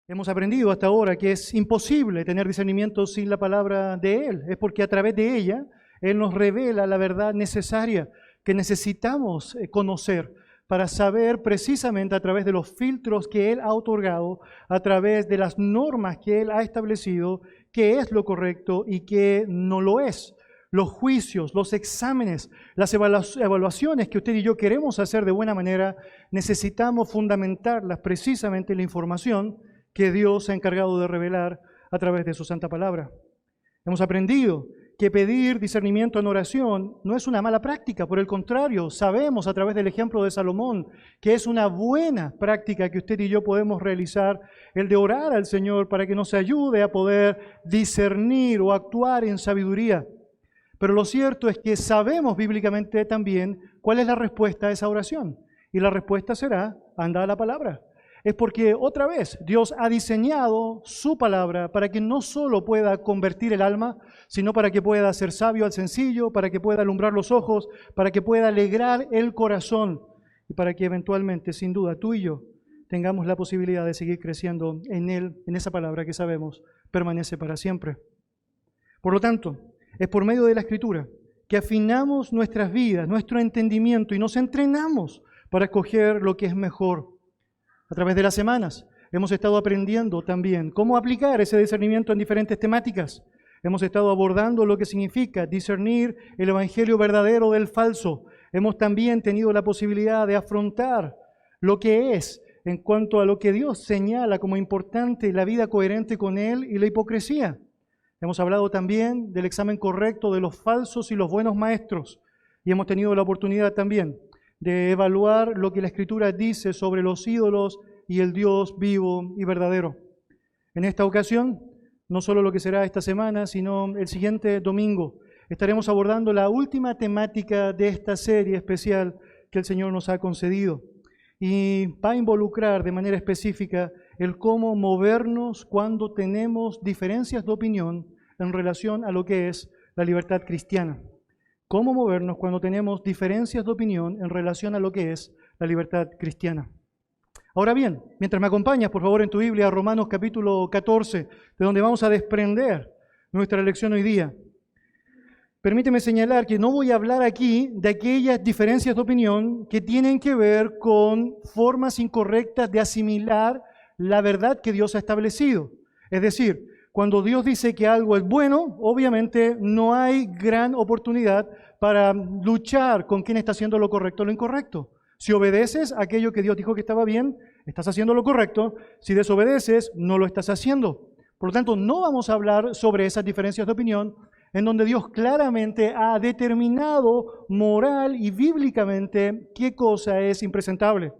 Hemos aprendido hasta ahora que es imposible tener discernimiento sin la palabra de Él. Es porque a través de ella Él nos revela la verdad necesaria que necesitamos conocer para saber precisamente a través de los filtros que Él ha otorgado, a través de las normas que Él ha establecido, qué es lo correcto y qué no lo es. Los juicios, los exámenes, las evaluaciones que usted y yo queremos hacer de buena manera, necesitamos fundamentarlas precisamente en la información que Dios se ha encargado de revelar a través de su santa palabra. Hemos aprendido que pedir discernimiento en oración no es una mala práctica, por el contrario, sabemos a través del ejemplo de Salomón que es una buena práctica que usted y yo podemos realizar, el de orar al Señor para que nos ayude a poder discernir o actuar en sabiduría. Pero lo cierto es que sabemos bíblicamente también cuál es la respuesta a esa oración, y la respuesta será: anda a la palabra. Es porque, otra vez, Dios ha diseñado su palabra para que no solo pueda convertir el alma, sino para que pueda hacer sabio al sencillo, para que pueda alumbrar los ojos, para que pueda alegrar el corazón y para que eventualmente, sin duda, tú y yo tengamos la posibilidad de seguir creciendo en Él, en esa palabra que sabemos permanece para siempre. Por lo tanto, es por medio de la Escritura que afinamos nuestras vidas, nuestro entendimiento y nos entrenamos para escoger lo que es mejor. A través de las semanas hemos estado aprendiendo también cómo aplicar ese discernimiento en diferentes temáticas. Hemos estado abordando lo que significa discernir el evangelio verdadero del falso. Hemos también tenido la posibilidad de afrontar lo que es en cuanto a lo que Dios señala como importante, la vida coherente con Él y la hipocresía. Hemos hablado también del examen correcto de los falsos y los buenos maestros. Y hemos tenido la oportunidad también de evaluar lo que la Escritura dice sobre los ídolos y el Dios vivo y verdadero. En esta ocasión, no solo lo que será esta semana, sino el siguiente domingo, estaremos abordando la última temática de esta serie especial que el Señor nos ha concedido. Y va a involucrar de manera específica el cómo movernos cuando tenemos diferencias de opinión en relación a lo que es la libertad cristiana. Cómo movernos cuando tenemos diferencias de opinión en relación a lo que es la libertad cristiana. Ahora bien, mientras me acompañas, por favor, en tu Biblia, a Romanos capítulo 14, de donde vamos a desprender nuestra lección hoy día. Permíteme señalar que no voy a hablar aquí de aquellas diferencias de opinión que tienen que ver con formas incorrectas de asimilar la verdad que Dios ha establecido. Es decir, cuando Dios dice que algo es bueno, obviamente no hay gran oportunidad para luchar con quién está haciendo lo correcto o lo incorrecto. Si obedeces aquello que Dios dijo que estaba bien, estás haciendo lo correcto. Si desobedeces, no lo estás haciendo. Por lo tanto, no vamos a hablar sobre esas diferencias de opinión en donde Dios claramente ha determinado moral y bíblicamente qué cosa es impresentable.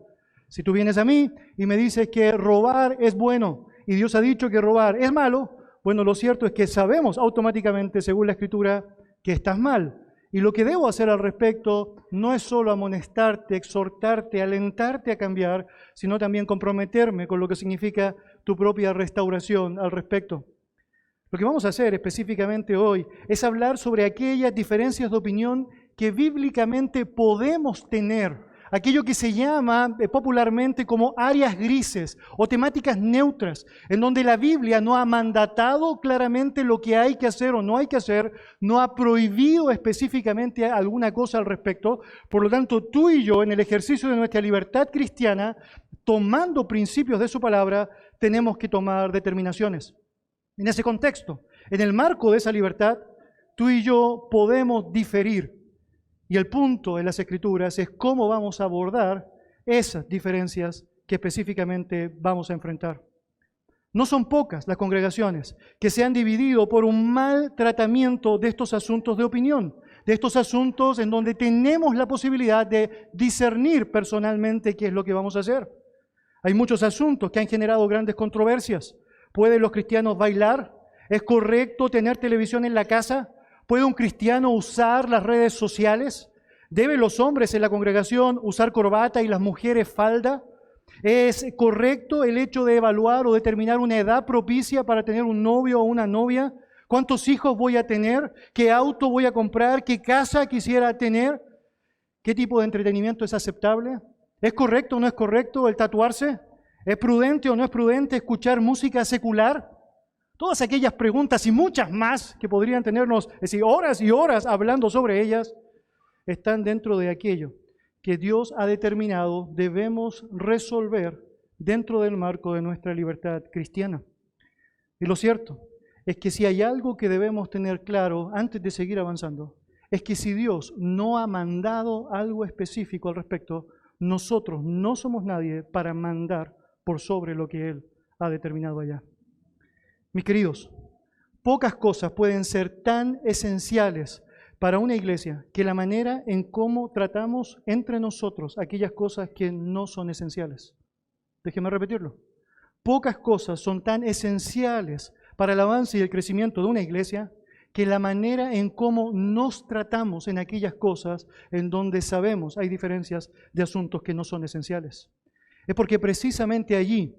Si tú vienes a mí y me dices que robar es bueno y Dios ha dicho que robar es malo, bueno, lo cierto es que sabemos automáticamente, según la Escritura, que estás mal. Y lo que debo hacer al respecto no es solo amonestarte, exhortarte, alentarte a cambiar, sino también comprometerme con lo que significa tu propia restauración al respecto. Lo que vamos a hacer específicamente hoy es hablar sobre aquellas diferencias de opinión que bíblicamente podemos tener, aquello que se llama popularmente como áreas grises o temáticas neutras, en donde la Biblia no ha mandatado claramente lo que hay que hacer o no hay que hacer, no ha prohibido específicamente alguna cosa al respecto. Por lo tanto, tú y yo, en el ejercicio de nuestra libertad cristiana, tomando principios de su palabra, tenemos que tomar determinaciones. En ese contexto, en el marco de esa libertad, tú y yo podemos diferir. Y el punto en las Escrituras es cómo vamos a abordar esas diferencias que específicamente vamos a enfrentar. No son pocas las congregaciones que se han dividido por un mal tratamiento de estos asuntos de opinión, de estos asuntos en donde tenemos la posibilidad de discernir personalmente qué es lo que vamos a hacer. Hay muchos asuntos que han generado grandes controversias. ¿Pueden los cristianos bailar? ¿Es correcto tener televisión en la casa? ¿Puede un cristiano usar las redes sociales? ¿Deben los hombres en la congregación usar corbata y las mujeres falda? ¿Es correcto el hecho de evaluar o determinar una edad propicia para tener un novio o una novia? ¿Cuántos hijos voy a tener? ¿Qué auto voy a comprar? ¿Qué casa quisiera tener? ¿Qué tipo de entretenimiento es aceptable? ¿Es correcto o no es correcto el tatuarse? ¿Es prudente o no es prudente escuchar música secular? Todas aquellas preguntas y muchas más que podrían tenernos horas y horas hablando sobre ellas, están dentro de aquello que Dios ha determinado debemos resolver dentro del marco de nuestra libertad cristiana. Y lo cierto es que si hay algo que debemos tener claro antes de seguir avanzando, es que si Dios no ha mandado algo específico al respecto, nosotros no somos nadie para mandar por sobre lo que Él ha determinado allá. Mis queridos, pocas cosas pueden ser tan esenciales para una iglesia que la manera en cómo tratamos entre nosotros aquellas cosas que no son esenciales. Déjeme repetirlo. Pocas cosas son tan esenciales para el avance y el crecimiento de una iglesia que la manera en cómo nos tratamos en aquellas cosas en donde sabemos hay diferencias de asuntos que no son esenciales. Es porque precisamente allí,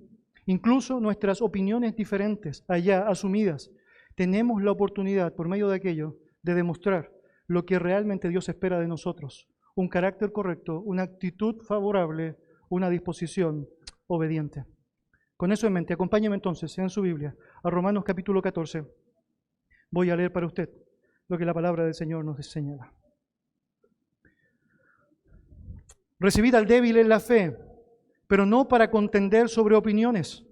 incluso nuestras opiniones diferentes, allá asumidas, tenemos la oportunidad, por medio de aquello, de demostrar lo que realmente Dios espera de nosotros. Un carácter correcto, una actitud favorable, una disposición obediente. Con eso en mente, acompáñeme entonces en su Biblia a Romanos capítulo 14. Voy a leer para usted lo que la palabra del Señor nos señala. Recibid al débil en la fe, pero no para contender sobre opiniones,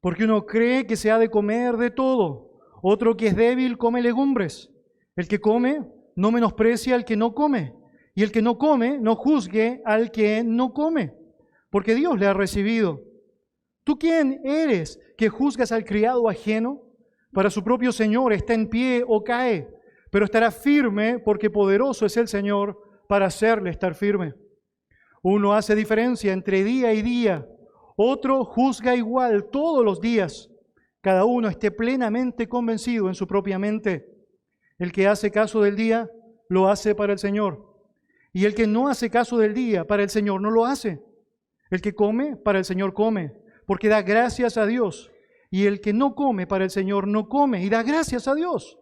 porque uno cree que se ha de comer de todo, otro que es débil come legumbres. El que come no menosprecia al que no come, y el que no come no juzgue al que no come, porque Dios le ha recibido. ¿Tú quién eres que juzgas al criado ajeno? Para su propio Señor está en pie o cae, pero estará firme porque poderoso es el Señor para hacerle estar firme. Uno hace diferencia entre día y día, otro juzga igual todos los días. Cada uno esté plenamente convencido en su propia mente. El que hace caso del día, lo hace para el Señor. Y el que no hace caso del día, para el Señor no lo hace. El que come, para el Señor come, porque da gracias a Dios. Y el que no come, para el Señor no come, y da gracias a Dios.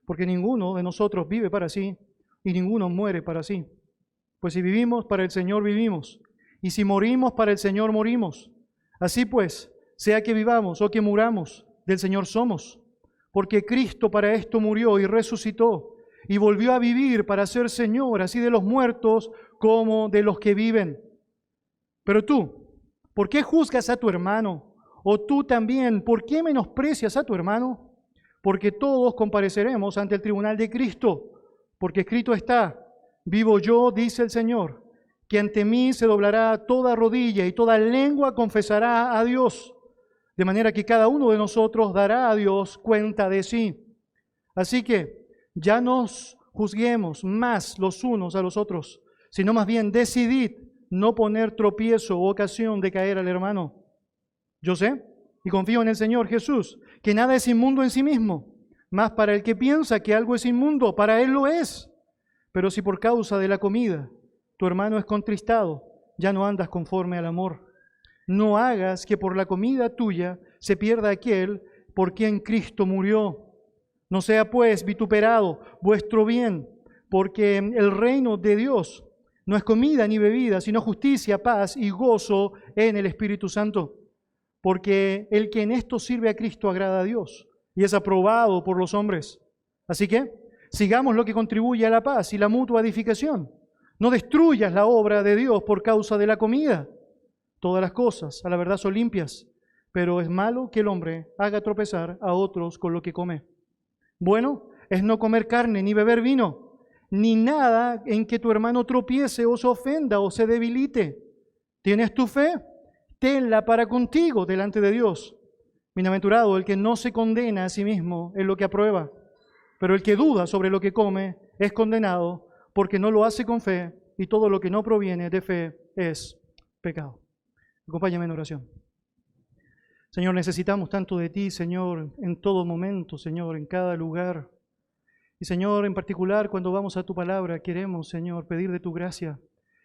Porque ninguno de nosotros vive para sí, y ninguno muere para sí. Pues si vivimos, para el Señor vivimos. Y si morimos, para el Señor morimos. Así pues, sea que vivamos o que muramos, del Señor somos. Porque Cristo para esto murió y resucitó, y volvió a vivir para ser Señor, así de los muertos como de los que viven. Pero tú, ¿por qué juzgas a tu hermano? O tú también, ¿por qué menosprecias a tu hermano? Porque todos compareceremos ante el tribunal de Cristo, porque escrito está, vivo yo, dice el Señor, que ante mí se doblará toda rodilla y toda lengua confesará a Dios, de manera que cada uno de nosotros dará a Dios cuenta de sí. Así que ya nos juzguemos más los unos a los otros, sino más bien decidid no poner tropiezo o ocasión de caer al hermano. Yo sé y confío en el Señor Jesús, que nada es inmundo en sí mismo, mas para el que piensa que algo es inmundo, para él lo es. Pero si por causa de la comida tu hermano es contristado, ya no andas conforme al amor. No hagas que por la comida tuya se pierda aquel por quien Cristo murió. No sea pues vituperado vuestro bien, porque el reino de Dios no es comida ni bebida, sino justicia, paz y gozo en el Espíritu Santo. Porque el que en esto sirve a Cristo agrada a Dios y es aprobado por los hombres. Así que sigamos lo que contribuye a la paz y la mutua edificación. No destruyas la obra de Dios por causa de la comida. Todas las cosas, a la verdad, son limpias, pero es malo que el hombre haga tropezar a otros con lo que come. Bueno es no comer carne ni beber vino, ni nada en que tu hermano tropiece o se ofenda o se debilite. ¿Tienes tu fe? Tenla para contigo delante de Dios. Bienaventurado el que no se condena a sí mismo en lo que aprueba, pero el que duda sobre lo que come es condenado porque no lo hace con fe, y todo lo que no proviene de fe es pecado. Acompáñame en oración. Señor, necesitamos tanto de ti, Señor, en todo momento, Señor, en cada lugar. Y Señor, en particular, cuando vamos a tu palabra, queremos, Señor, pedir de tu gracia.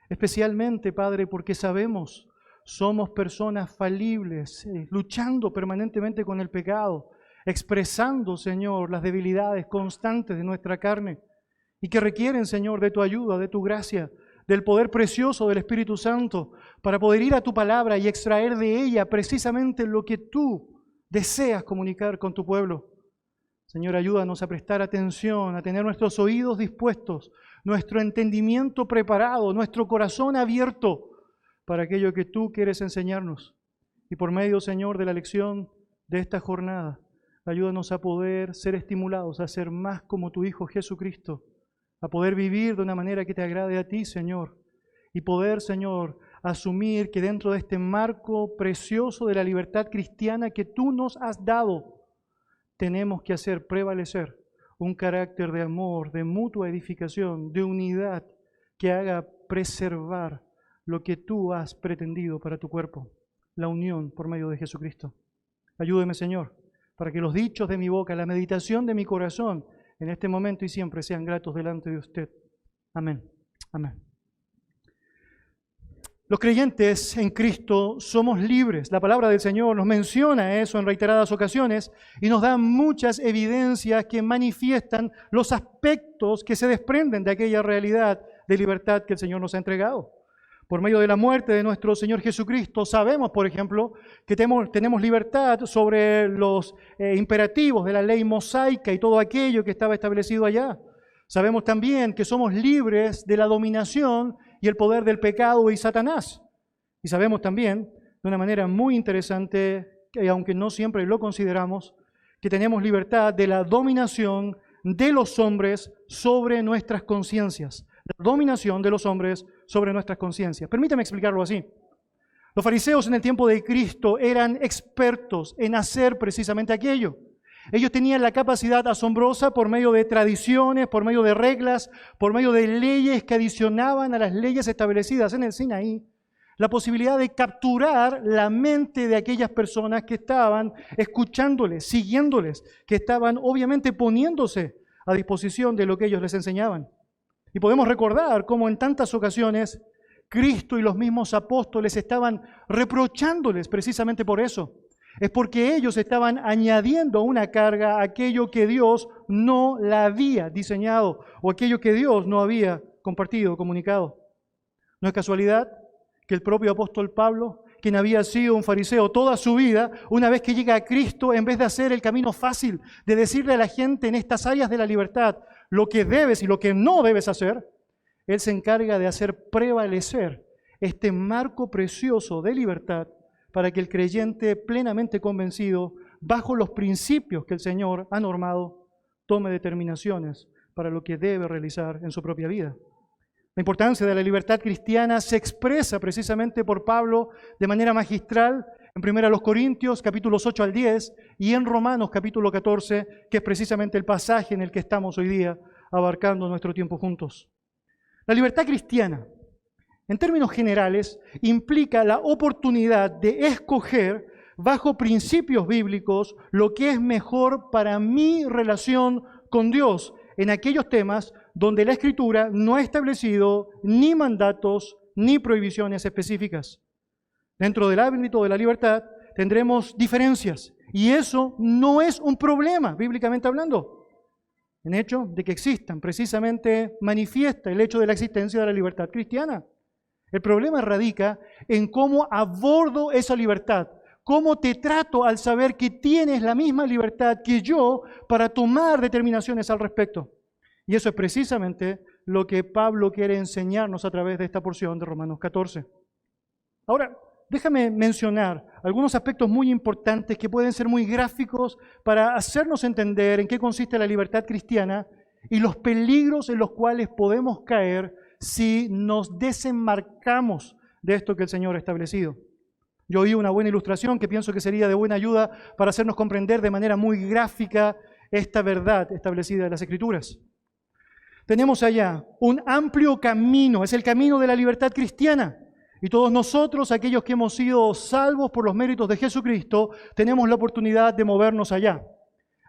Especialmente, Padre, porque sabemos, somos personas falibles, luchando permanentemente con el pecado, expresando, Señor, las debilidades constantes de nuestra carne y que requieren, Señor, de tu ayuda, de tu gracia, del poder precioso del Espíritu Santo para poder ir a tu palabra y extraer de ella precisamente lo que tú deseas comunicar con tu pueblo. Señor, ayúdanos a prestar atención, a tener nuestros oídos dispuestos, nuestro entendimiento preparado, nuestro corazón abierto para aquello que tú quieres enseñarnos. Y por medio, Señor, de la lección de esta jornada, ayúdanos a poder ser estimulados a ser más como tu Hijo Jesucristo, a poder vivir de una manera que te agrade a ti, Señor, y poder, Señor, asumir que dentro de este marco precioso de la libertad cristiana que tú nos has dado, tenemos que hacer prevalecer un carácter de amor, de mutua edificación, de unidad, que haga preservar lo que tú has pretendido para tu cuerpo, la unión por medio de Jesucristo. Ayúdeme, Señor, para que los dichos de mi boca, la meditación de mi corazón, en este momento y siempre sean gratos delante de usted. Amén. Amén. Los creyentes en Cristo somos libres. La palabra del Señor nos menciona eso en reiteradas ocasiones y nos da muchas evidencias que manifiestan los aspectos que se desprenden de aquella realidad de libertad que el Señor nos ha entregado. Por medio de la muerte de nuestro Señor Jesucristo, sabemos, por ejemplo, que tenemos libertad sobre los imperativos de la ley mosaica y todo aquello que estaba establecido allá. Sabemos también que somos libres de la dominación y el poder del pecado y Satanás. Y sabemos también, de una manera muy interesante, que aunque no siempre lo consideramos, que tenemos libertad de la dominación de los hombres sobre nuestras conciencias. La dominación de los hombres sobre nuestras conciencias. Permítame explicarlo así. Los fariseos en el tiempo de Cristo eran expertos en hacer precisamente aquello. Ellos tenían la capacidad asombrosa por medio de tradiciones, por medio de reglas, por medio de leyes que adicionaban a las leyes establecidas en el Sinaí, la posibilidad de capturar la mente de aquellas personas que estaban escuchándoles, siguiéndoles, que estaban obviamente poniéndose a disposición de lo que ellos les enseñaban. Y podemos recordar cómo en tantas ocasiones Cristo y los mismos apóstoles estaban reprochándoles precisamente por eso. Es porque ellos estaban añadiendo una carga a aquello que Dios no la había diseñado o aquello que Dios no había compartido, comunicado. No es casualidad que el propio apóstol Pablo, quien había sido un fariseo toda su vida, una vez que llega a Cristo, en vez de hacer el camino fácil, de decirle a la gente en estas áreas de la libertad lo que debes y lo que no debes hacer, él se encarga de hacer prevalecer este marco precioso de libertad para que el creyente plenamente convencido, bajo los principios que el Señor ha normado, tome determinaciones para lo que debe realizar en su propia vida. La importancia de la libertad cristiana se expresa precisamente por Pablo de manera magistral en 1 Corintios capítulos 8 al 10 y en Romanos capítulo 14, que es precisamente el pasaje en el que estamos hoy día abarcando nuestro tiempo juntos. La libertad cristiana, en términos generales, implica la oportunidad de escoger bajo principios bíblicos lo que es mejor para mi relación con Dios en aquellos temas donde la Escritura no ha establecido ni mandatos ni prohibiciones específicas. Dentro del ámbito de la libertad tendremos diferencias y eso no es un problema, bíblicamente hablando. En hecho de que existan, precisamente manifiesta el hecho de la existencia de la libertad cristiana. El problema radica en cómo abordo esa libertad, cómo te trato al saber que tienes la misma libertad que yo para tomar determinaciones al respecto. Y eso es precisamente lo que Pablo quiere enseñarnos a través de esta porción de Romanos 14. Ahora, déjame mencionar algunos aspectos muy importantes que pueden ser muy gráficos para hacernos entender en qué consiste la libertad cristiana y los peligros en los cuales podemos caer si nos desenmarcamos de esto que el Señor ha establecido. Yo oí una buena ilustración que pienso que sería de buena ayuda para hacernos comprender de manera muy gráfica esta verdad establecida en las Escrituras. Tenemos allá un amplio camino, es el camino de la libertad cristiana. Y todos nosotros, aquellos que hemos sido salvos por los méritos de Jesucristo, tenemos la oportunidad de movernos allá.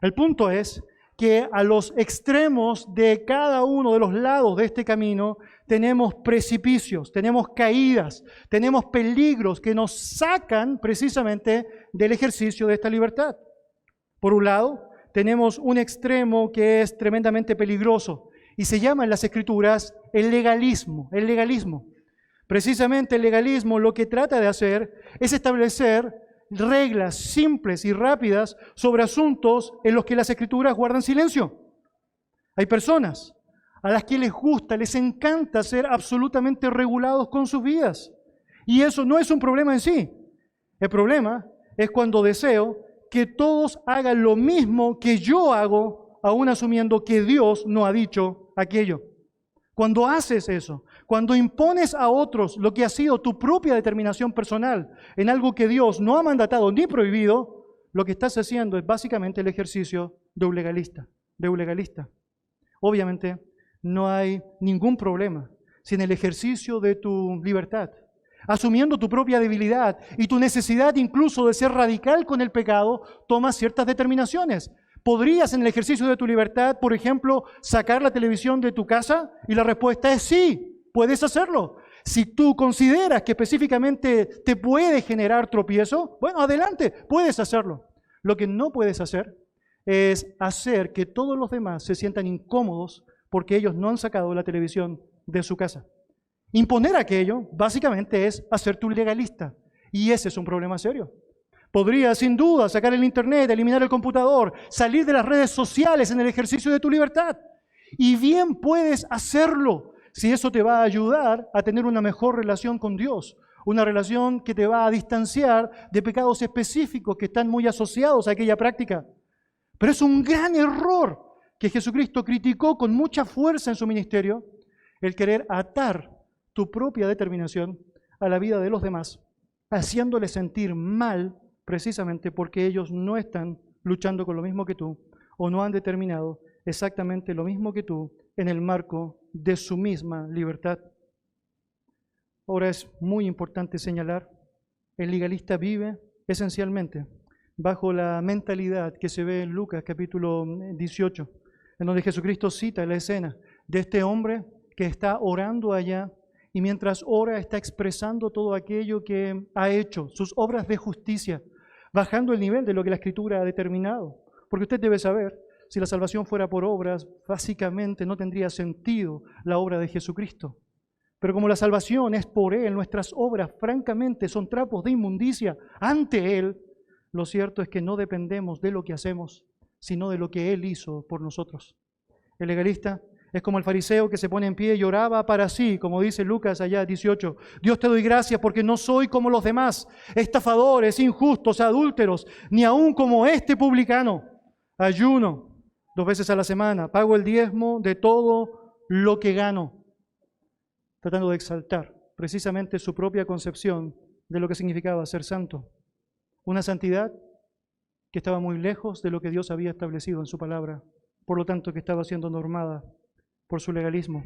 El punto es que a los extremos de cada uno de los lados de este camino tenemos precipicios, tenemos caídas, tenemos peligros que nos sacan precisamente del ejercicio de esta libertad. Por un lado, tenemos un extremo que es tremendamente peligroso Y se llama en las Escrituras el legalismo. El legalismo. Precisamente el legalismo lo que trata de hacer es establecer reglas simples y rápidas sobre asuntos en los que las Escrituras guardan silencio. Hay personas a las que les gusta, les encanta ser absolutamente regulados con sus vidas. Y eso no es un problema en sí. El problema es cuando deseo que todos hagan lo mismo que yo hago, aún asumiendo que Dios no ha dicho aquello. Cuando haces eso, cuando impones a otros lo que ha sido tu propia determinación personal en algo que Dios no ha mandatado ni prohibido, lo que estás haciendo es básicamente el ejercicio de un legalista. Obviamente, no hay ningún problema si en el ejercicio de tu libertad, asumiendo tu propia debilidad y tu necesidad incluso de ser radical con el pecado, tomas ciertas determinaciones. ¿Podrías en el ejercicio de tu libertad, por ejemplo, sacar la televisión de tu casa? Y la respuesta es sí, puedes hacerlo. Si tú consideras que específicamente te puede generar tropiezo, bueno, adelante, puedes hacerlo. Lo que no puedes hacer es hacer que todos los demás se sientan incómodos porque ellos no han sacado la televisión de su casa. Imponer aquello, básicamente, es hacerte un legalista. Y ese es un problema serio. Podrías, sin duda, sacar el internet, eliminar el computador, salir de las redes sociales en el ejercicio de tu libertad. Y bien puedes hacerlo si eso te va a ayudar a tener una mejor relación con Dios. Una relación que te va a distanciar de pecados específicos que están muy asociados a aquella práctica. Pero es un gran error que Jesucristo criticó con mucha fuerza en su ministerio, el querer atar tu propia determinación a la vida de los demás, haciéndoles sentir mal precisamente porque ellos no están luchando con lo mismo que tú o no han determinado exactamente lo mismo que tú en el marco de su misma libertad. Ahora es muy importante señalar, el legalista vive esencialmente bajo la mentalidad que se ve en Lucas capítulo 18, en donde Jesucristo cita la escena de este hombre que está orando allá y mientras ora está expresando todo aquello que ha hecho, sus obras de justicia, bajando el nivel de lo que la Escritura ha determinado. Porque usted debe saber, si la salvación fuera por obras, básicamente no tendría sentido la obra de Jesucristo. Pero como la salvación es por Él, nuestras obras francamente son trapos de inmundicia ante Él, lo cierto es que no dependemos de lo que hacemos, sino de lo que Él hizo por nosotros. El legalista es como el fariseo que se pone en pie y oraba para sí, como dice Lucas allá 18. Dios te doy gracias porque no soy como los demás, estafadores, injustos, adúlteros, ni aun como este publicano. Ayuno 2 veces a la semana, pago el diezmo de todo lo que gano. Tratando de exaltar precisamente su propia concepción de lo que significaba ser santo. Una santidad que estaba muy lejos de lo que Dios había establecido en su palabra, por lo tanto que estaba siendo normada por su legalismo.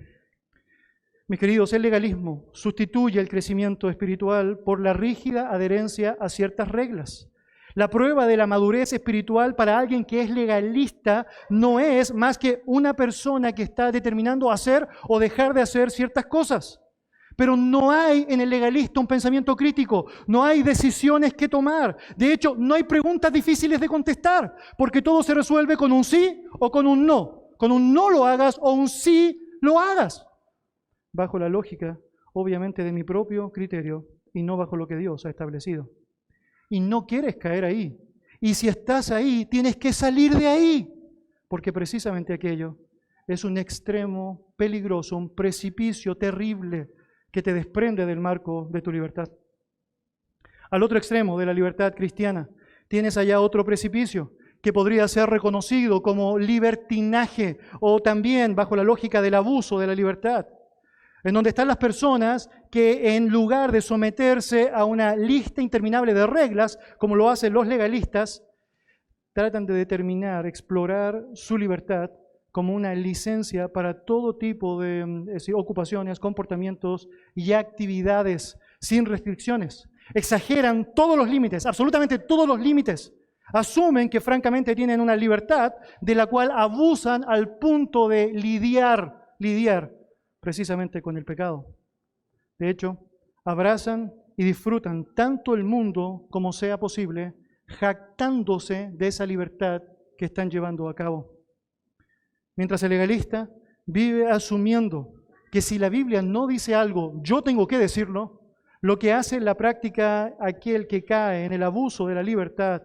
Mis queridos, el legalismo sustituye el crecimiento espiritual por la rígida adherencia a ciertas reglas. La prueba de la madurez espiritual para alguien que es legalista no es más que una persona que está determinando hacer o dejar de hacer ciertas cosas. Pero no hay en el legalista un pensamiento crítico, no hay decisiones que tomar. De hecho, no hay preguntas difíciles de contestar, porque todo se resuelve con un sí o con un no. Con un no lo hagas o un sí lo hagas. Bajo la lógica, obviamente, de mi propio criterio y no bajo lo que Dios ha establecido. Y no quieres caer ahí. Y si estás ahí, tienes que salir de ahí. Porque precisamente aquello es un extremo peligroso, un precipicio terrible que te desprende del marco de tu libertad. Al otro extremo de la libertad cristiana, tienes allá otro precipicio que podría ser reconocido como libertinaje o también bajo la lógica del abuso de la libertad, en donde están las personas que en lugar de someterse a una lista interminable de reglas, como lo hacen los legalistas, tratan de determinar, explorar su libertad como una licencia para todo tipo de ocupaciones, comportamientos y actividades sin restricciones. Exageran todos los límites, absolutamente todos los límites. Asumen que francamente tienen una libertad de la cual abusan al punto de lidiar precisamente con el pecado. De hecho, abrazan y disfrutan tanto el mundo como sea posible, jactándose de esa libertad que están llevando a cabo. Mientras el legalista vive asumiendo que si la Biblia no dice algo, yo tengo que decirlo, lo que hace en la práctica aquel que cae en el abuso de la libertad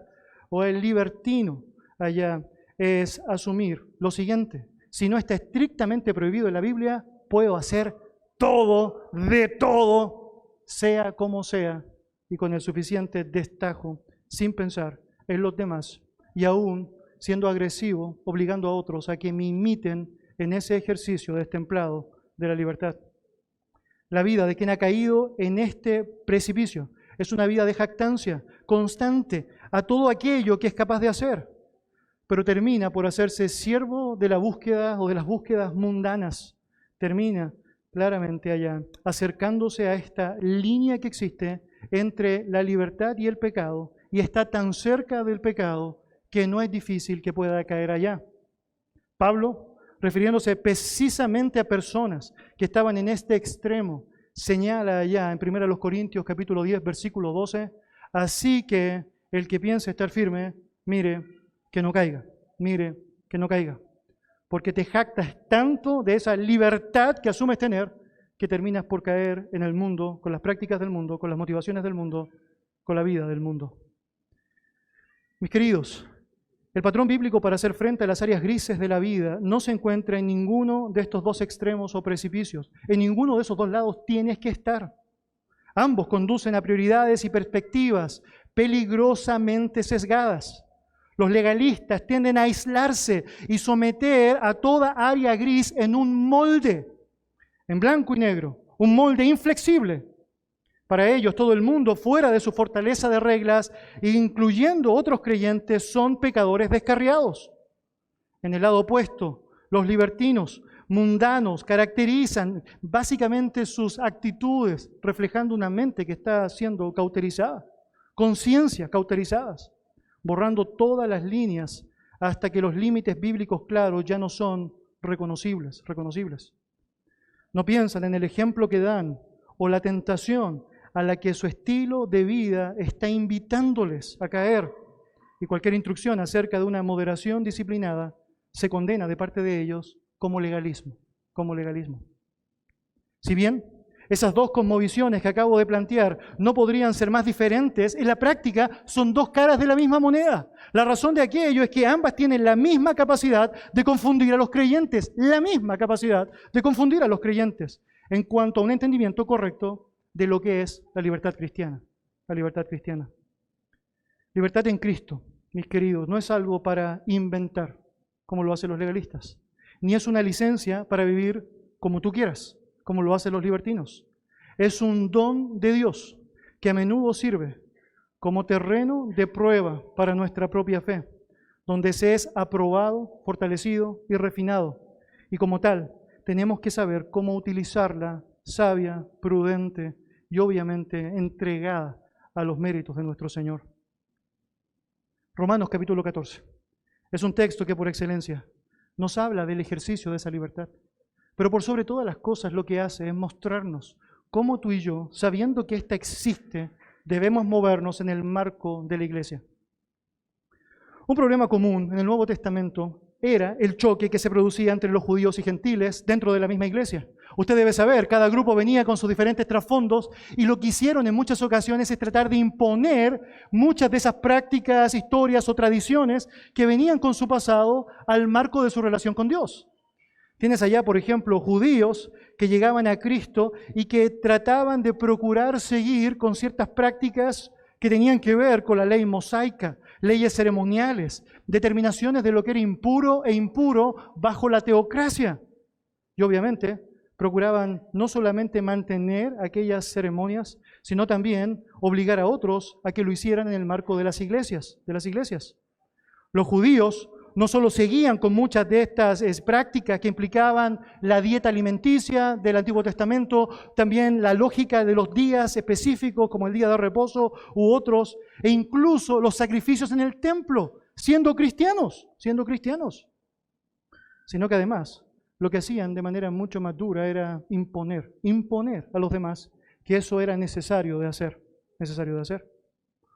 o el libertino allá es asumir lo siguiente: si no está estrictamente prohibido en la Biblia, puedo hacer todo, de todo, sea como sea, y con el suficiente destajo, sin pensar en los demás, y aún siendo agresivo, obligando a otros a que me imiten en ese ejercicio destemplado de la libertad. La vida de quien ha caído en este precipicio es una vida de jactancia constante a todo aquello que es capaz de hacer, pero termina por hacerse siervo de la búsqueda o de las búsquedas mundanas. Termina claramente allá, acercándose a esta línea que existe entre la libertad y el pecado, y está tan cerca del pecado que no es difícil que pueda caer allá. Pablo, refiriéndose precisamente a personas que estaban en este extremo, señala allá en 1 Corintios capítulo 10, versículo 12, así que el que piense estar firme, mire que no caiga, mire que no caiga, porque te jactas tanto de esa libertad que asumes tener, que terminas por caer en el mundo, con las prácticas del mundo, con las motivaciones del mundo, con la vida del mundo. Mis queridos, el patrón bíblico para hacer frente a las áreas grises de la vida no se encuentra en ninguno de estos dos extremos o precipicios. En ninguno de esos dos lados tienes que estar. Ambos conducen a prioridades y perspectivas peligrosamente sesgadas. Los legalistas tienden a aislarse y someter a toda área gris en un molde, en blanco y negro, un molde inflexible. Para ellos, todo el mundo fuera de su fortaleza de reglas, incluyendo otros creyentes, son pecadores descarriados. En el lado opuesto, los libertinos mundanos caracterizan básicamente sus actitudes, reflejando una mente que está siendo cauterizada, conciencias cauterizadas, borrando todas las líneas hasta que los límites bíblicos claros ya no son reconocibles. No piensan en el ejemplo que dan o la tentación a la que su estilo de vida está invitándoles a caer. Y cualquier instrucción acerca de una moderación disciplinada se condena de parte de ellos como legalismo. Si bien esas dos cosmovisiones que acabo de plantear no podrían ser más diferentes, en la práctica son dos caras de la misma moneda. La razón de aquello es que ambas tienen la misma capacidad de confundir a los creyentes, en cuanto a un entendimiento correcto de lo que es la libertad cristiana. Libertad en Cristo, mis queridos, no es algo para inventar, como lo hacen los legalistas, ni es una licencia para vivir como tú quieras, como lo hacen los libertinos. Es un don de Dios que a menudo sirve como terreno de prueba para nuestra propia fe, donde se es aprobado, fortalecido y refinado. Y como tal, tenemos que saber cómo utilizarla sabia, prudente y obviamente entregada a los méritos de nuestro Señor. Romanos capítulo 14. Es un texto que por excelencia nos habla del ejercicio de esa libertad. Pero por sobre todas las cosas lo que hace es mostrarnos cómo tú y yo, sabiendo que ésta existe, debemos movernos en el marco de la iglesia. Un problema común en el Nuevo Testamento era el choque que se producía entre los judíos y gentiles dentro de la misma iglesia. Usted debe saber, cada grupo venía con sus diferentes trasfondos y lo que hicieron en muchas ocasiones es tratar de imponer muchas de esas prácticas, historias o tradiciones que venían con su pasado al marco de su relación con Dios. Tienes allá, por ejemplo, judíos que llegaban a Cristo y que trataban de procurar seguir con ciertas prácticas que tenían que ver con la ley mosaica, leyes ceremoniales, determinaciones de lo que era impuro e impuro bajo la teocracia. Y obviamente procuraban no solamente mantener aquellas ceremonias, sino también obligar a otros a que lo hicieran en el marco de las iglesias. Los judíos no solo seguían con muchas de estas prácticas que implicaban la dieta alimenticia del Antiguo Testamento, también la lógica de los días específicos como el día de reposo u otros, e incluso los sacrificios en el templo, siendo cristianos, sino que además lo que hacían de manera mucho más dura era imponer a los demás que eso era necesario de hacer.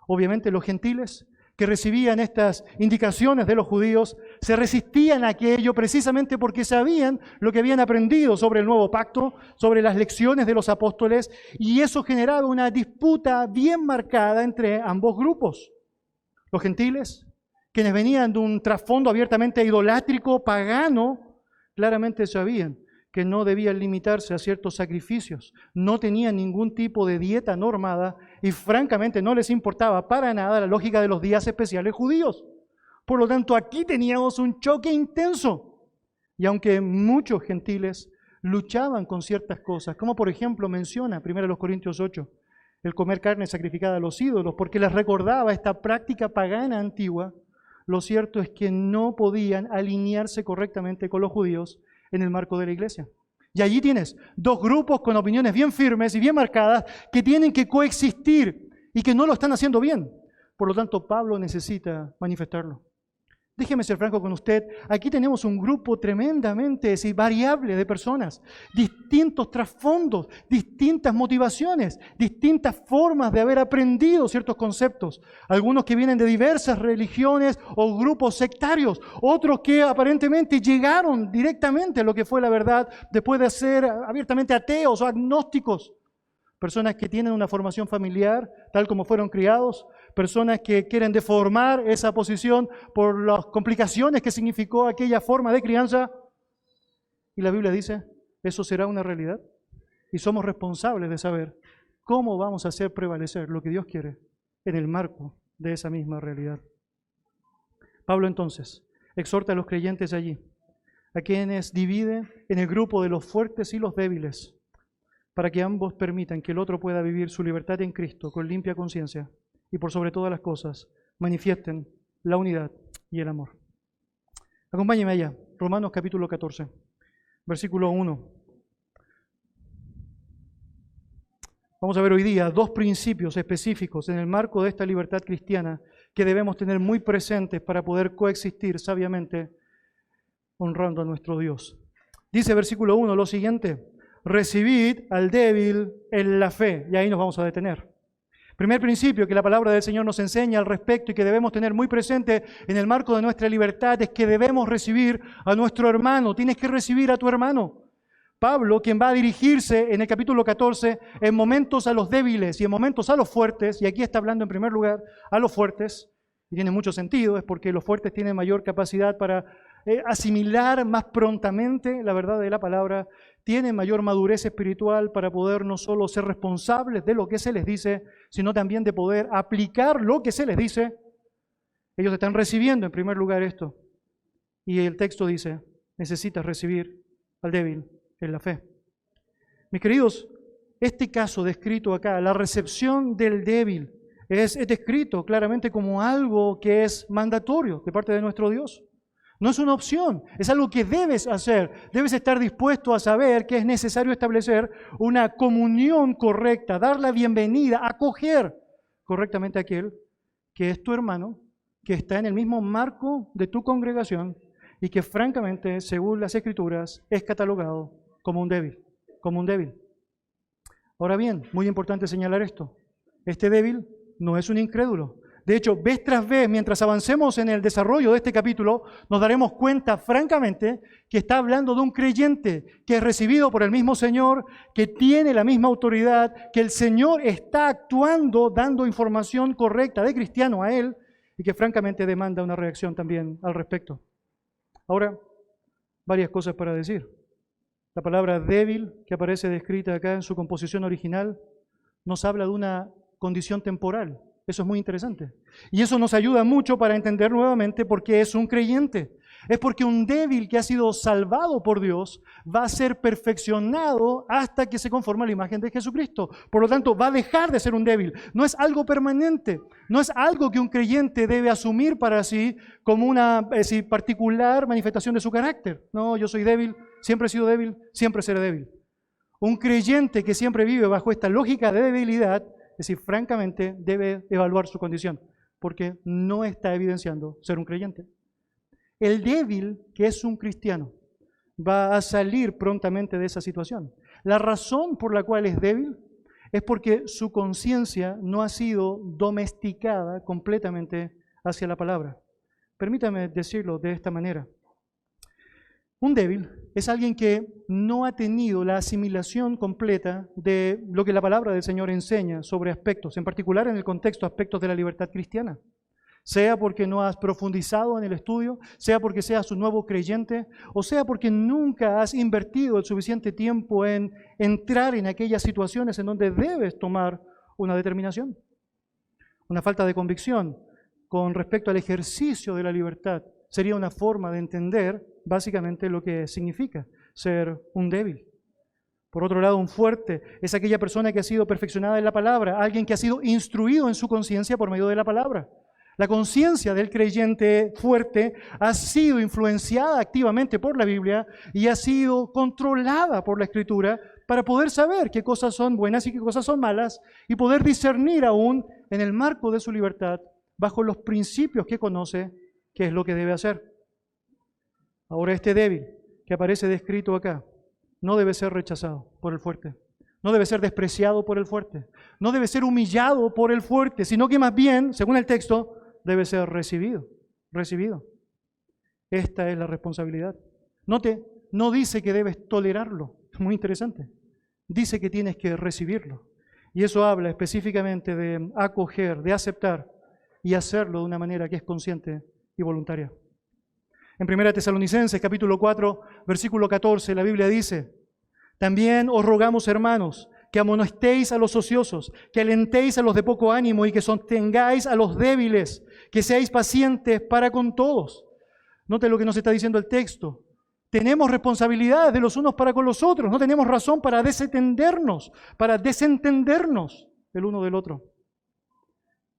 Obviamente los gentiles que recibían estas indicaciones de los judíos se resistían a aquello precisamente porque sabían lo que habían aprendido sobre el nuevo pacto, sobre las lecciones de los apóstoles, y eso generaba una disputa bien marcada entre ambos grupos. Los gentiles, quienes venían de un trasfondo abiertamente idolátrico, pagano, claramente sabían que no debían limitarse a ciertos sacrificios, no tenían ningún tipo de dieta normada y francamente no les importaba para nada la lógica de los días especiales judíos. Por lo tanto, aquí teníamos un choque intenso. Y aunque muchos gentiles luchaban con ciertas cosas, como por ejemplo menciona 1 Corintios 8, el comer carne sacrificada a los ídolos, porque les recordaba esta práctica pagana antigua, lo cierto es que no podían alinearse correctamente con los judíos en el marco de la iglesia. Y allí tienes dos grupos con opiniones bien firmes y bien marcadas que tienen que coexistir y que no lo están haciendo bien. Por lo tanto, Pablo necesita manifestarlo. Déjeme ser franco con usted, aquí tenemos un grupo tremendamente variable de personas, distintos trasfondos, distintas motivaciones, distintas formas de haber aprendido ciertos conceptos. Algunos que vienen de diversas religiones o grupos sectarios, otros que aparentemente llegaron directamente a lo que fue la verdad después de ser abiertamente ateos o agnósticos. Personas que tienen una formación familiar, tal como fueron criados, personas que quieren deformar esa posición por las complicaciones que significó aquella forma de crianza. Y la Biblia dice, eso será una realidad. Y somos responsables de saber cómo vamos a hacer prevalecer lo que Dios quiere en el marco de esa misma realidad. Pablo entonces exhorta a los creyentes allí, a quienes divide en el grupo de los fuertes y los débiles, para que ambos permitan que el otro pueda vivir su libertad en Cristo con limpia conciencia y por sobre todas las cosas manifiesten la unidad y el amor. Acompáñeme allá, Romanos capítulo 14, versículo 1. Vamos a ver hoy día dos principios específicos en el marco de esta libertad cristiana que debemos tener muy presentes para poder coexistir sabiamente honrando a nuestro Dios. Dice versículo 1 lo siguiente: recibid al débil en la fe. Y ahí nos vamos a detener. Primer principio que la palabra del Señor nos enseña al respecto y que debemos tener muy presente en el marco de nuestra libertad es que debemos recibir a nuestro hermano. Tienes que recibir a tu hermano. Pablo, quien va a dirigirse en el capítulo 14 en momentos a los débiles y en momentos a los fuertes, y aquí está hablando en primer lugar a los fuertes, y tiene mucho sentido, es porque los fuertes tienen mayor capacidad para asimilar más prontamente la verdad de la palabra, tienen mayor madurez espiritual para poder no solo ser responsables de lo que se les dice, sino también de poder aplicar lo que se les dice. Ellos están recibiendo en primer lugar esto. Y el texto dice, necesitas recibir al débil en la fe. Mis queridos, este caso descrito acá, la recepción del débil, es descrito claramente como algo que es mandatorio de parte de nuestro Dios. No es una opción, es algo que debes hacer. Debes estar dispuesto a saber que es necesario establecer una comunión correcta, dar la bienvenida, acoger correctamente a aquel que es tu hermano, que está en el mismo marco de tu congregación y que francamente, según las Escrituras, es catalogado como un débil, como un débil. Ahora bien, muy importante señalar esto, este débil no es un incrédulo. De hecho, vez tras vez, mientras avancemos en el desarrollo de este capítulo, nos daremos cuenta, francamente, que está hablando de un creyente que es recibido por el mismo Señor, que tiene la misma autoridad, que el Señor está actuando, dando información correcta de cristiano a él, y que francamente demanda una reacción también al respecto. Ahora, varias cosas para decir. La palabra débil, que aparece descrita acá en su composición original, nos habla de una condición temporal. Eso es muy interesante. Y eso nos ayuda mucho para entender nuevamente por qué es un creyente. Es porque un débil que ha sido salvado por Dios va a ser perfeccionado hasta que se conforme a la imagen de Jesucristo. Por lo tanto, va a dejar de ser un débil. No es algo permanente. No es algo que un creyente debe asumir para sí como una particular manifestación de su carácter. No, yo soy débil, siempre he sido débil, siempre seré débil. Un creyente que siempre vive bajo esta lógica de debilidad, es decir, francamente, debe evaluar su condición, porque no está evidenciando ser un creyente. El débil, que es un cristiano, va a salir prontamente de esa situación. La razón por la cual es débil es porque su conciencia no ha sido domesticada completamente hacia la palabra. Permítame decirlo de esta manera. Un débil es alguien que no ha tenido la asimilación completa de lo que la palabra del Señor enseña sobre aspectos, en particular en el contexto aspectos de la libertad cristiana. Sea porque no has profundizado en el estudio, sea porque seas un nuevo creyente, o sea porque nunca has invertido el suficiente tiempo en entrar en aquellas situaciones en donde debes tomar una determinación. Una falta de convicción con respecto al ejercicio de la libertad sería una forma de entender básicamente lo que significa ser un débil. Por otro lado, un fuerte es aquella persona que ha sido perfeccionada en la palabra, alguien que ha sido instruido en su conciencia por medio de la palabra. La conciencia del creyente fuerte ha sido influenciada activamente por la Biblia y ha sido controlada por la Escritura para poder saber qué cosas son buenas y qué cosas son malas y poder discernir aún en el marco de su libertad, bajo los principios que conoce, qué es lo que debe hacer. Ahora, este débil que aparece descrito acá no debe ser rechazado por el fuerte, no debe ser despreciado por el fuerte, no debe ser humillado por el fuerte, sino que más bien, según el texto, debe ser recibido. Esta es la responsabilidad. Note, no dice que debes tolerarlo, muy interesante. Dice que tienes que recibirlo. Y eso habla específicamente de acoger, de aceptar y hacerlo de una manera que es consciente y voluntaria. En 1 Tesalonicenses, capítulo 4, versículo 14, la Biblia dice: también os rogamos, hermanos, que amonestéis a los ociosos, que alentéis a los de poco ánimo y que sostengáis a los débiles, que seáis pacientes para con todos. Note lo que nos está diciendo el texto. Tenemos responsabilidades de los unos para con los otros. No tenemos razón para desentendernos el uno del otro.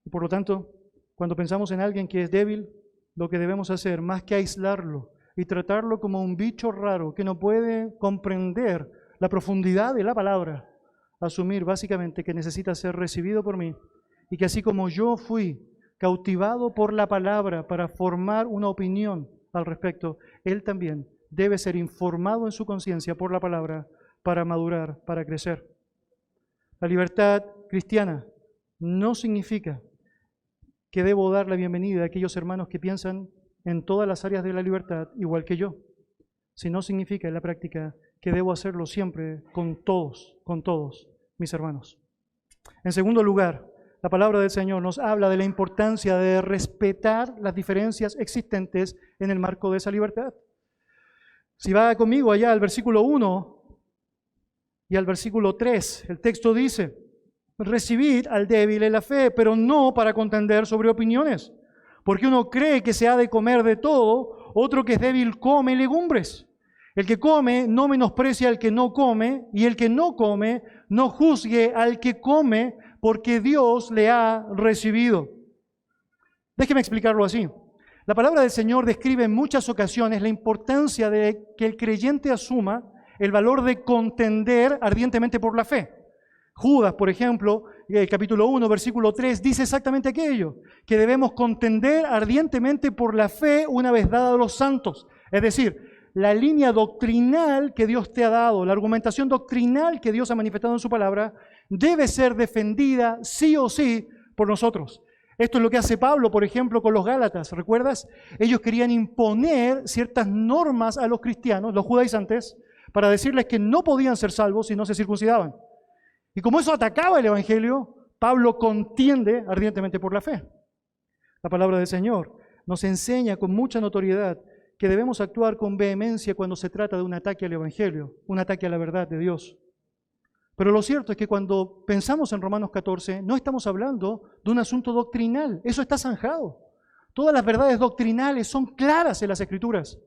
Y por lo tanto, cuando pensamos en alguien que es débil, lo que debemos hacer, más que aislarlo y tratarlo como un bicho raro que no puede comprender la profundidad de la palabra, asumir básicamente que necesita ser recibido por mí y que así como yo fui cautivado por la palabra para formar una opinión al respecto, él también debe ser informado en su conciencia por la palabra para madurar, para crecer. La libertad cristiana no significa que debo dar la bienvenida a aquellos hermanos que piensan en todas las áreas de la libertad igual que yo, sino significa en la práctica que debo hacerlo siempre con todos mis hermanos. En segundo lugar, la palabra del Señor nos habla de la importancia de respetar las diferencias existentes en el marco de esa libertad. Si va conmigo allá al versículo 1 y al versículo 3, el texto dice: recibid al débil en la fe, pero no para contender sobre opiniones, porque uno cree que se ha de comer de todo, otro que es débil come legumbres. El que come no menosprecia al que no come, y el que no come no juzgue al que come, porque Dios le ha recibido. Déjeme explicarlo así. La palabra del Señor describe en muchas ocasiones la importancia de que el creyente asuma el valor de contender ardientemente por la fe. Judas, por ejemplo, el capítulo 1, versículo 3, dice exactamente aquello, que debemos contender ardientemente por la fe una vez dada a los santos. Es decir, la línea doctrinal que Dios te ha dado, la argumentación doctrinal que Dios ha manifestado en su palabra, debe ser defendida sí o sí por nosotros. Esto es lo que hace Pablo, por ejemplo, con los Gálatas. ¿Recuerdas? Ellos querían imponer ciertas normas a los cristianos, los judaizantes, para decirles que no podían ser salvos si no se circuncidaban. Y como eso atacaba el Evangelio, Pablo contiende ardientemente por la fe. La palabra del Señor nos enseña con mucha notoriedad que debemos actuar con vehemencia cuando se trata de un ataque al Evangelio, un ataque a la verdad de Dios. Pero lo cierto es que cuando pensamos en Romanos 14, no estamos hablando de un asunto doctrinal, eso está zanjado. Todas las verdades doctrinales son claras en las Escrituras.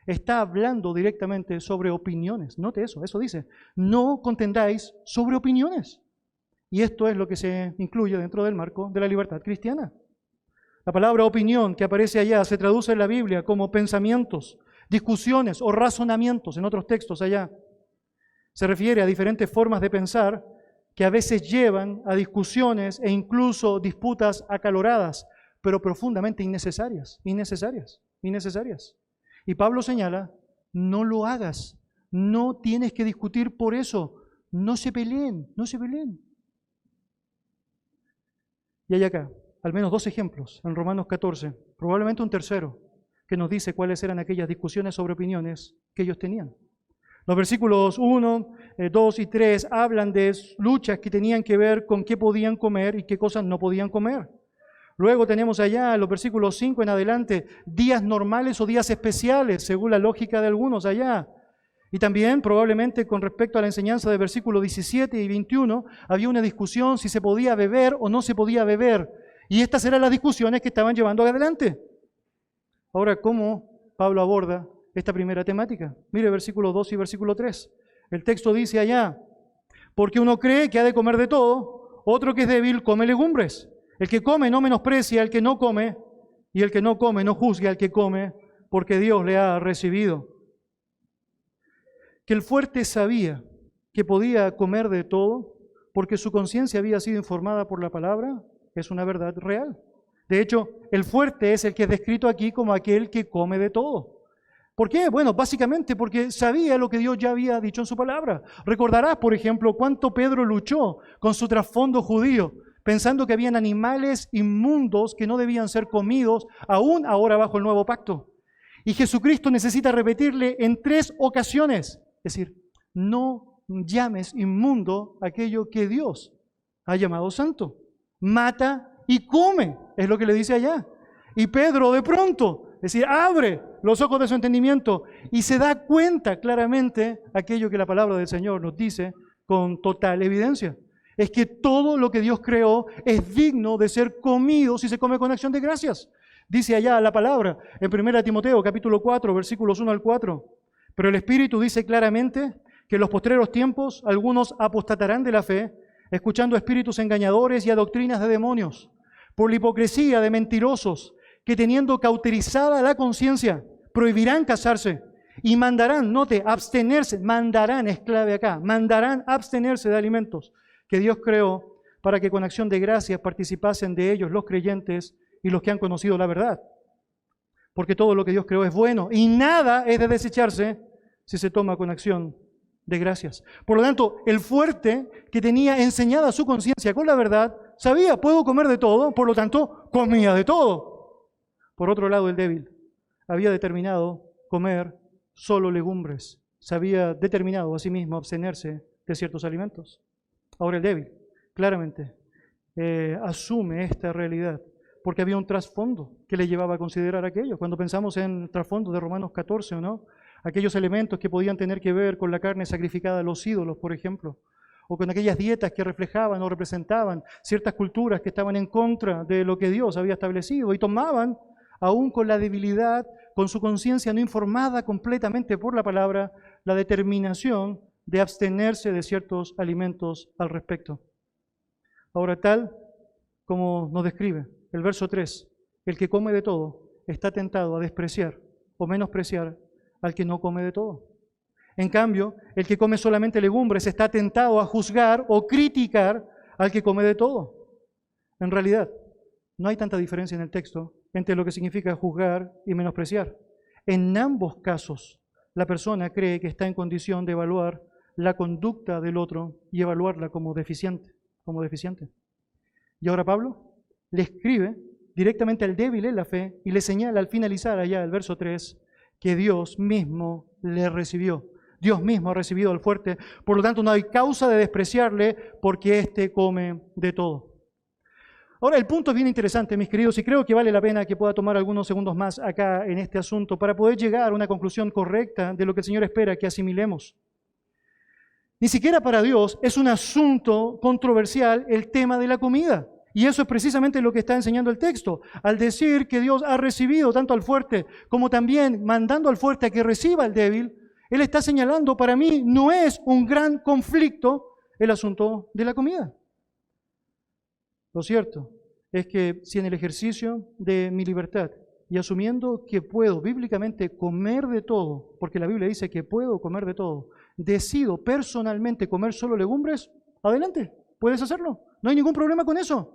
Está hablando directamente sobre opiniones. Note eso dice, no contendáis sobre opiniones. Y esto es lo que se incluye dentro del marco de la libertad cristiana. La palabra opinión que aparece allá se traduce en la Biblia como pensamientos, discusiones o razonamientos en otros textos allá. Se refiere a diferentes formas de pensar que a veces llevan a discusiones e incluso disputas acaloradas, pero profundamente innecesarias. Y Pablo señala, no lo hagas, no tienes que discutir por eso, no se peleen. Y hay acá al menos 2 ejemplos en Romanos 14, probablemente un tercero, que nos dice cuáles eran aquellas discusiones sobre opiniones que ellos tenían. Los versículos 1, 2 y 3 hablan de luchas que tenían que ver con qué podían comer y qué cosas no podían comer. Luego tenemos allá, en los versículos 5 en adelante, días normales o días especiales, según la lógica de algunos allá. Y también, probablemente, con respecto a la enseñanza de versículos 17 y 21, había una discusión si se podía beber o no se podía beber. Y estas eran las discusiones que estaban llevando adelante. Ahora, ¿cómo Pablo aborda esta primera temática? Mire versículo 2 y versículo 3. El texto dice allá, porque uno cree que ha de comer de todo, otro que es débil come legumbres. El que come no menosprecia al que no come, y el que no come no juzgue al que come, porque Dios le ha recibido. Que el fuerte sabía que podía comer de todo, porque su conciencia había sido informada por la palabra, es una verdad real. De hecho, el fuerte es el que es descrito aquí como aquel que come de todo. ¿Por qué? Bueno, básicamente porque sabía lo que Dios ya había dicho en su palabra. Recordarás, por ejemplo, cuánto Pedro luchó con su trasfondo judío, pensando que habían animales inmundos que no debían ser comidos, aún ahora bajo el nuevo pacto. Y Jesucristo necesita repetirle en 3 ocasiones, es decir, no llames inmundo aquello que Dios ha llamado santo. Mata y come, es lo que le dice allá. Y Pedro de pronto, es decir, abre los ojos de su entendimiento y se da cuenta claramente aquello que la palabra del Señor nos dice con total evidencia. Es que todo lo que Dios creó es digno de ser comido si se come con acción de gracias. Dice allá la palabra en 1 Timoteo capítulo 4, versículos 1 al 4. Pero el Espíritu dice claramente que en los postreros tiempos algunos apostatarán de la fe, escuchando espíritus engañadores y a doctrinas de demonios, por la hipocresía de mentirosos, que teniendo cauterizada la conciencia, prohibirán casarse y mandarán, note, abstenerse, mandarán, es clave acá, mandarán abstenerse de alimentos que Dios creó para que con acción de gracias participasen de ellos los creyentes y los que han conocido la verdad. Porque todo lo que Dios creó es bueno y nada es de desecharse si se toma con acción de gracias. Por lo tanto, el fuerte que tenía enseñada su conciencia con la verdad, sabía, puedo comer de todo, por lo tanto, comía de todo. Por otro lado, el débil había determinado comer solo legumbres. Se había determinado a sí mismo abstenerse de ciertos alimentos. Ahora el débil, claramente, asume esta realidad, porque había un trasfondo que le llevaba a considerar aquello. Cuando pensamos en el trasfondo de Romanos 14, ¿o no? Aquellos elementos que podían tener que ver con la carne sacrificada a los ídolos, por ejemplo, o con aquellas dietas que reflejaban o representaban ciertas culturas que estaban en contra de lo que Dios había establecido y tomaban, aún con la debilidad, con su conciencia no informada completamente por la palabra, la determinación de abstenerse de ciertos alimentos al respecto. Ahora, tal como nos describe el verso 3, el que come de todo está tentado a despreciar o menospreciar al que no come de todo. En cambio, el que come solamente legumbres está tentado a juzgar o criticar al que come de todo. En realidad, no hay tanta diferencia en el texto entre lo que significa juzgar y menospreciar. En ambos casos, la persona cree que está en condición de evaluar la conducta del otro y evaluarla como deficiente. Y ahora Pablo le escribe directamente al débil en la fe y le señala al finalizar allá el verso 3 que Dios mismo le recibió. Dios mismo ha recibido al fuerte, por lo tanto no hay causa de despreciarle porque éste come de todo. Ahora el punto es bien interesante, mis queridos, y creo que vale la pena que pueda tomar algunos segundos más acá en este asunto para poder llegar a una conclusión correcta de lo que el Señor espera que asimilemos. Ni siquiera para Dios es un asunto controversial el tema de la comida. Y eso es precisamente lo que está enseñando el texto. Al decir que Dios ha recibido tanto al fuerte como también mandando al fuerte a que reciba al débil, Él está señalando, para mí no es un gran conflicto el asunto de la comida. Lo cierto es que si en el ejercicio de mi libertad y asumiendo que puedo bíblicamente comer de todo, porque la Biblia dice que puedo comer de todo, decido personalmente comer solo legumbres, adelante, puedes hacerlo. No hay ningún problema con eso.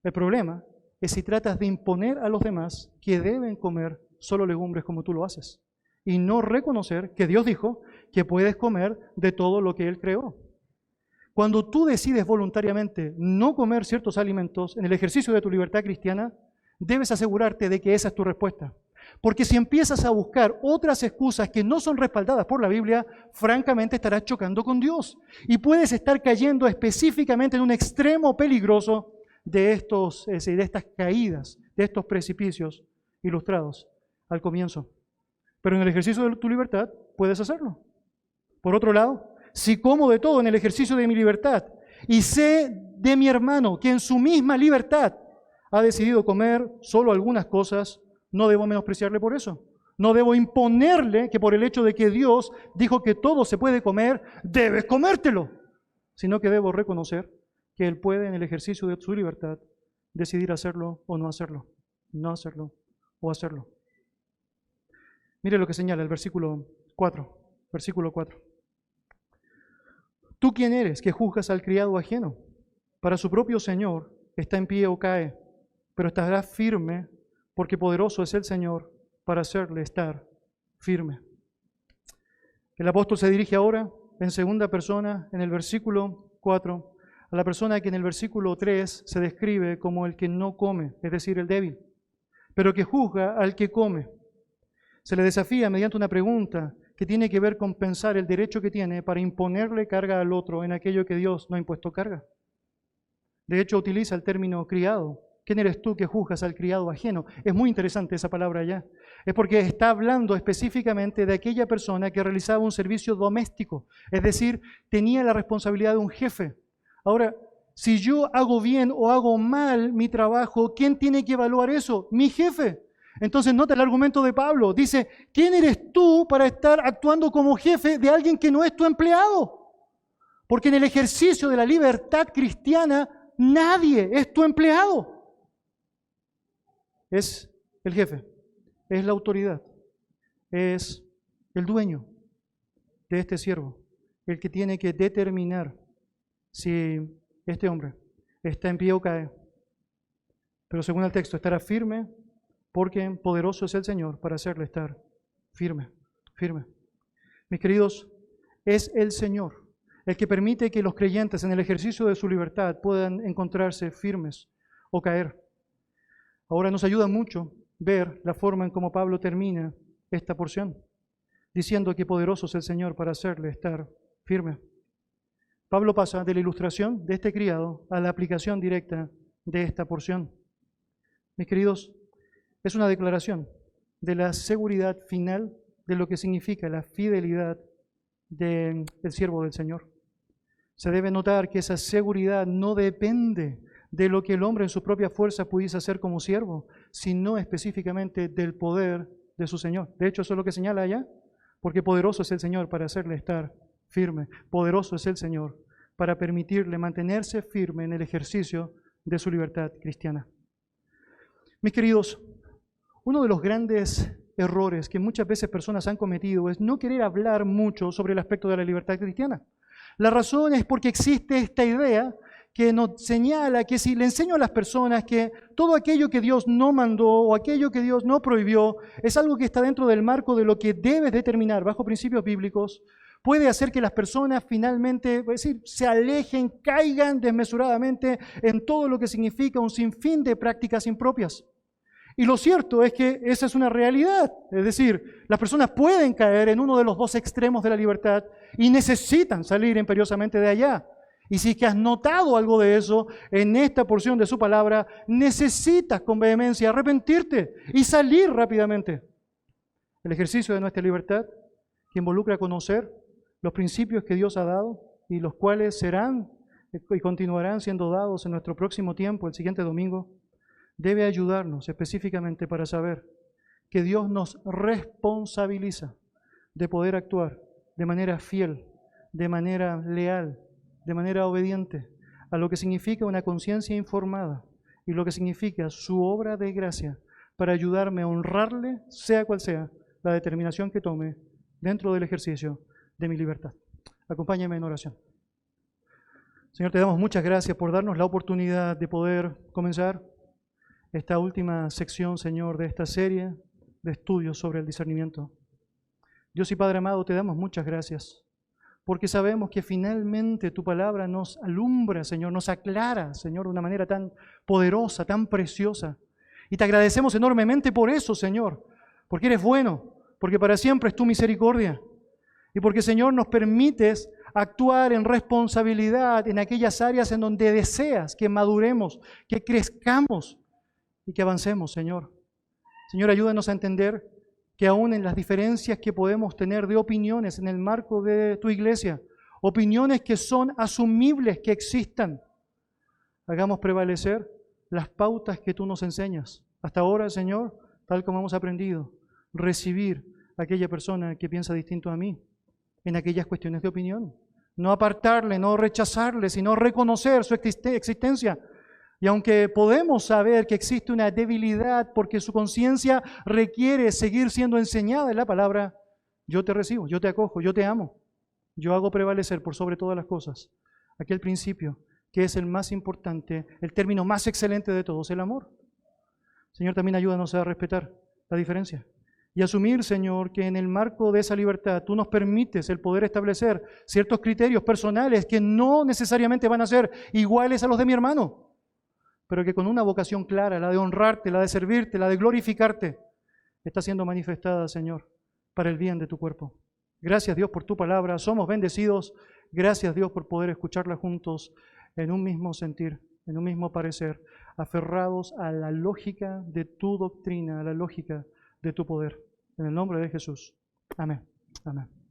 El problema es si tratas de imponer a los demás que deben comer solo legumbres como tú lo haces y no reconocer que Dios dijo que puedes comer de todo lo que Él creó. Cuando tú decides voluntariamente no comer ciertos alimentos en el ejercicio de tu libertad cristiana, debes asegurarte de que esa es tu respuesta. Porque si empiezas a buscar otras excusas que no son respaldadas por la Biblia, francamente estarás chocando con Dios. Y puedes estar cayendo específicamente en un extremo peligroso de estas caídas, de estos precipicios ilustrados al comienzo. Pero en el ejercicio de tu libertad puedes hacerlo. Por otro lado, si como de todo en el ejercicio de mi libertad y sé de mi hermano que en su misma libertad ha decidido comer solo algunas cosas, no debo menospreciarle por eso. No debo imponerle que por el hecho de que Dios dijo que todo se puede comer, debes comértelo. Sino que debo reconocer que Él puede en el ejercicio de su libertad decidir hacerlo o no hacerlo. No hacerlo o hacerlo. Mire lo que señala el versículo 4. Versículo 4. ¿Tú quién eres que juzgas al criado ajeno? Para su propio Señor está en pie o cae, pero estará firme porque poderoso es el Señor para hacerle estar firme. El apóstol se dirige ahora en segunda persona, en el versículo 4, a la persona que en el versículo 3 se describe como el que no come, es decir, el débil, pero que juzga al que come. Se le desafía mediante una pregunta que tiene que ver con pensar el derecho que tiene para imponerle carga al otro en aquello que Dios no ha impuesto carga. De hecho, utiliza el término criado. ¿Quién eres tú que juzgas al criado ajeno? Es muy interesante esa palabra allá. Es porque está hablando específicamente de aquella persona que realizaba un servicio doméstico. Es decir, tenía la responsabilidad de un jefe. Ahora, si yo hago bien o hago mal mi trabajo, ¿quién tiene que evaluar eso? Mi jefe. Entonces nota el argumento de Pablo. Dice, ¿quién eres tú para estar actuando como jefe de alguien que no es tu empleado? Porque en el ejercicio de la libertad cristiana, nadie es tu empleado. Es el jefe, es la autoridad, es el dueño de este siervo, el que tiene que determinar si este hombre está en pie o cae. Pero según el texto, estará firme porque poderoso es el Señor para hacerle estar firme, firme. Mis queridos, es el Señor el que permite que los creyentes en el ejercicio de su libertad puedan encontrarse firmes o caer. Ahora nos ayuda mucho ver la forma en cómo Pablo termina esta porción, diciendo que poderoso es el Señor para hacerle estar firme. Pablo pasa de la ilustración de este criado a la aplicación directa de esta porción. Mis queridos, es una declaración de la seguridad final de lo que significa la fidelidad del siervo del Señor. Se debe notar que esa seguridad no depende de lo que el hombre en su propia fuerza pudiese hacer como siervo, sino específicamente del poder de su Señor. De hecho, eso es lo que señala allá, porque poderoso es el Señor para hacerle estar firme. Poderoso es el Señor para permitirle mantenerse firme en el ejercicio de su libertad cristiana. Mis queridos, uno de los grandes errores que muchas veces personas han cometido es no querer hablar mucho sobre el aspecto de la libertad cristiana. La razón es porque existe esta idea que nos señala que si le enseño a las personas que todo aquello que Dios no mandó o aquello que Dios no prohibió es algo que está dentro del marco de lo que debes determinar bajo principios bíblicos, puede hacer que las personas finalmente, es decir, se alejen, caigan desmesuradamente en todo lo que significa un sinfín de prácticas impropias. Y lo cierto es que esa es una realidad. Es decir, las personas pueden caer en uno de los dos extremos de la libertad y necesitan salir imperiosamente de allá. Y si es que has notado algo de eso en esta porción de su palabra, necesitas con vehemencia arrepentirte y salir rápidamente. El ejercicio de nuestra libertad, que involucra conocer los principios que Dios ha dado y los cuales serán y continuarán siendo dados en nuestro próximo tiempo, el siguiente domingo, debe ayudarnos específicamente para saber que Dios nos responsabiliza de poder actuar de manera fiel, de manera leal, de manera obediente a lo que significa una conciencia informada y lo que significa su obra de gracia para ayudarme a honrarle, sea cual sea la determinación que tome dentro del ejercicio de mi libertad. Acompáñame en oración. Señor, te damos muchas gracias por darnos la oportunidad de poder comenzar esta última sección, Señor, de esta serie de estudios sobre el discernimiento. Dios y Padre amado, te damos muchas gracias porque sabemos que finalmente tu palabra nos alumbra, Señor, nos aclara, Señor, de una manera tan poderosa, tan preciosa. Y te agradecemos enormemente por eso, Señor, porque eres bueno, porque para siempre es tu misericordia. Y porque, Señor, nos permites actuar en responsabilidad en aquellas áreas en donde deseas que maduremos, que crezcamos y que avancemos, Señor. Señor, ayúdanos a entender que aún en las diferencias que podemos tener de opiniones en el marco de tu iglesia, opiniones que son asumibles que existan, hagamos prevalecer las pautas que tú nos enseñas. Hasta ahora, Señor, tal como hemos aprendido, recibir a aquella persona que piensa distinto a mí en aquellas cuestiones de opinión. No apartarle, no rechazarle, sino reconocer su existencia. Y aunque podemos saber que existe una debilidad porque su conciencia requiere seguir siendo enseñada en la palabra, yo te recibo, yo te acojo, yo te amo. Yo hago prevalecer por sobre todas las cosas aquel principio que es el más importante, el término más excelente de todos, el amor. Señor, también ayúdanos a respetar la diferencia y asumir, Señor, que en el marco de esa libertad tú nos permites el poder establecer ciertos criterios personales que no necesariamente van a ser iguales a los de mi hermano, pero que con una vocación clara, la de honrarte, la de servirte, la de glorificarte, está siendo manifestada, Señor, para el bien de tu cuerpo. Gracias, Dios, por tu palabra. Somos bendecidos. Gracias, Dios, por poder escucharla juntos en un mismo sentir, en un mismo parecer, aferrados a la lógica de tu doctrina, a la lógica de tu poder. En el nombre de Jesús. Amén. Amén.